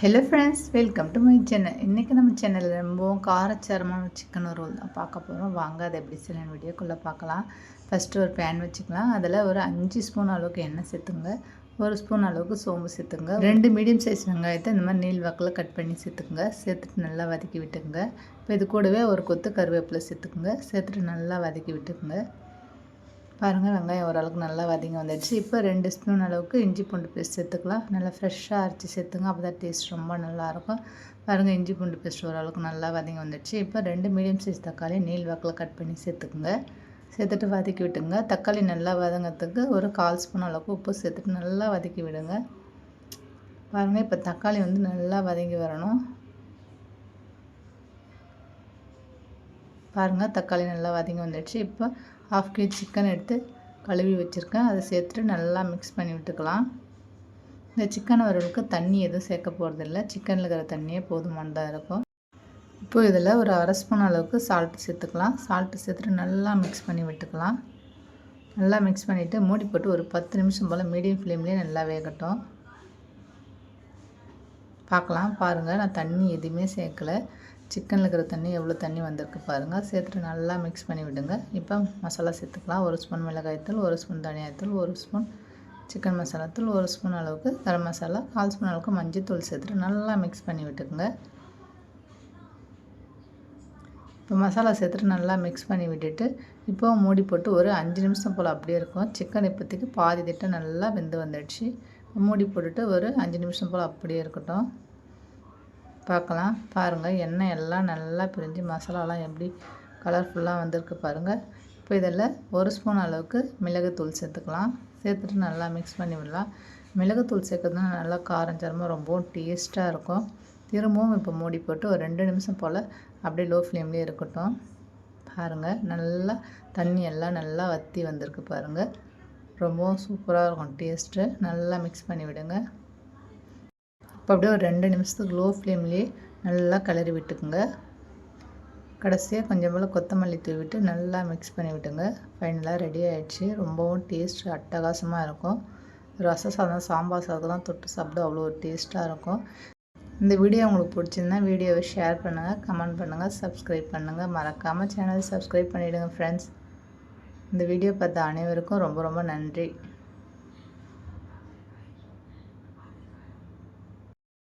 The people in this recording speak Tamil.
Hello friends, welcome to my channel. இன்றைக்கி நம்ம சேனலில் ரொம்பவும் காரச்சாரமான சிக்கன் ரோல் தான் பார்க்க போகிறோம். வாங்க அதை எப்படி செய்யலாம் வீடியோக்குள்ளே பார்க்கலாம். ஃபஸ்ட்டு ஒரு பேன் வச்சுக்கலாம். அதில் ஒரு 5 ஸ்பூன் அளவுக்கு எண்ணெய் சேர்த்துங்க. 1 ஸ்பூன் அளவுக்கு சோம்பு சேர்த்துங்க. 2 மீடியம் சைஸ் வெங்காயத்தை இந்த மாதிரி நீள் வாக்கில் கட் பண்ணி சேர்த்துக்குங்க. சேர்த்துட்டு நல்லா வதக்கி விட்டுக்குங்க. இப்போ இது கூடவே ஒரு கொத்து கருவேப்பிலை சேர்த்துக்குங்க. சேர்த்துட்டு நல்லா வதக்கி விட்டுக்குங்க. பாருங்கள், வெங்காயம் ஓரளவுக்கு நல்லா வதங்கி வந்துடுச்சு. இப்போ 2 ஸ்பூன் அளவுக்கு இஞ்சி பூண்டு பேஸ்ட் சேர்த்துக்கலாம். நல்லா ஃப்ரெஷ்ஷாக அரைச்சி சேர்த்துங்க. அப்போ தான் டேஸ்ட் ரொம்ப நல்லாயிருக்கும். பாருங்கள், இஞ்சி பூண்டு பேஸ்ட் ஓரளவுக்கு நல்லா வதங்கி வந்துடுச்சு. இப்போ 2 மீடியம் சைஸ் தக்காளி நீள் வாக்கில் கட் பண்ணி சேர்த்துக்குங்க. சேர்த்துட்டு வதக்கி விட்டுங்க. தக்காளி நல்லா வதங்கிறதுக்கு ஒரு 1/4 ஸ்பூன் அளவுக்கு உப்பு சேர்த்துட்டு நல்லா வதக்கி விடுங்க. பாருங்கள், இப்போ தக்காளி நல்லா வதங்கி வரணும். பாருங்கள், தக்காளி நல்லா வதங்கி வந்துடுச்சு. இப்போ 1/2 kg சிக்கன் எடுத்து கழுவி வச்சுருக்கேன். அதை சேர்த்துட்டு நல்லா மிக்ஸ் பண்ணி விட்டுக்கலாம். இந்த சிக்கன் வறுவலுக்கு தண்ணி எதுவும் சேர்க்க போகிறதில்ல. சிக்கனில் இருக்கிற தண்ணியே போதுமானதாக இருக்கும். இப்போ இதில் ஒரு 1/2 ஸ்பூன் அளவுக்கு சால்ட்டு சேர்த்துக்கலாம். சால்ட்டு சேர்த்துட்டு நல்லா மிக்ஸ் பண்ணி விட்டுக்கலாம். நல்லா மிக்ஸ் பண்ணிவிட்டு மூடி போட்டு ஒரு 10 நிமிஷம் போல் மீடியம் ஃப்ளேம்லேயே நல்லா வேகட்டும். பார்க்கலாம். பாருங்கள், நான் தண்ணி எதுவுமே சேர்க்கலை. சிக்கனில் இருக்கிற தண்ணி எவ்வளோ தண்ணி வந்திருக்கு பாருங்கள். சேர்த்துட்டு நல்லா மிக்ஸ் பண்ணி விடுங்க. இப்போ மசாலா சேர்த்துக்கலாம். 1 ஸ்பூன் மிளகாய்த்தூள், 1 ஸ்பூன் தனியாத்தூள், 1 ஸ்பூன் சிக்கன் மசாலா தூள், 1 ஸ்பூன் அளவுக்கு கரம் மசாலா, 1/4 ஸ்பூன் அளவுக்கு மஞ்சள் சேர்த்துட்டு நல்லா மிக்ஸ் பண்ணி விட்டுக்குங்க. இப்போ மசாலா சேர்த்துட்டு நல்லா மிக்ஸ் பண்ணி விட்டுட்டு இப்போ மூடி போட்டு ஒரு 5 நிமிஷம் போல் அப்படியே இருக்கும். சிக்கன் இப்போதைக்கு பாதி திட்டம் நல்லா வெந்து வந்துடுச்சு. மூடி போட்டுட்டு ஒரு 5 நிமிஷம் போல் அப்படியே இருக்கட்டும். பார்க்கலாம். பாருங்கள், எண்ணெய் எல்லாம் நல்லா பிரிஞ்சு மசாலாலாம் எப்படி கலர்ஃபுல்லாக வந்திருக்கு பாருங்கள். இப்போ இதில் 1 ஸ்பூன் அளவுக்கு மிளகுத்தூள் சேர்த்துக்கலாம். சேர்த்துட்டு நல்லா மிக்ஸ் பண்ணி விடலாம். மிளகுத்தூள் சேர்க்கறதுனா நல்லா காரஞ்சாரமாக ரொம்பவும் டேஸ்ட்டாக இருக்கும். திரும்பவும் இப்போ மூடி போட்டு ஒரு 2 நிமிஷம் போல் அப்படியே லோ ஃப்ளேம்லேயே இருக்கட்டும். பாருங்கள், நல்லா தண்ணி எல்லாம் நல்லா வற்றி வந்திருக்கு பாருங்கள். ரொம்பவும் சூப்பராக இருக்கும் டேஸ்ட்டு. நல்லா மிக்ஸ் பண்ணி விடுங்க. இப்போ அப்படியே ஒரு 2 நிமிஷத்துக்கு லோ ஃப்ளேம்லேயே நல்லா கிளறி விட்டுக்குங்க. கடைசியாக கொஞ்சம் போல் கொத்தமல்லி தூவிட்டு நல்லா மிக்ஸ் பண்ணி விட்டுங்க. ஃபைனலாக ரெடி ஆகிடுச்சு. ரொம்பவும் டேஸ்ட் அட்டகாசமாக இருக்கும். ரசம் சாதம், சாம்பார் சாதம்லாம் தொட்டு சாப்பிட அவ்வளோ ஒரு டேஸ்ட்டாக இருக்கும். இந்த வீடியோ உங்களுக்கு பிடிச்சிருந்தா வீடியோவை ஷேர் பண்ணுங்கள், கமெண்ட் பண்ணுங்கள், சப்ஸ்கிரைப் பண்ணுங்கள். மறக்காமல் சேனல் சப்ஸ்கிரைப் பண்ணிவிடுங்க ஃப்ரெண்ட்ஸ். இந்த வீடியோ பார்த்த அனைவருக்கும் ரொம்ப ரொம்ப நன்றி.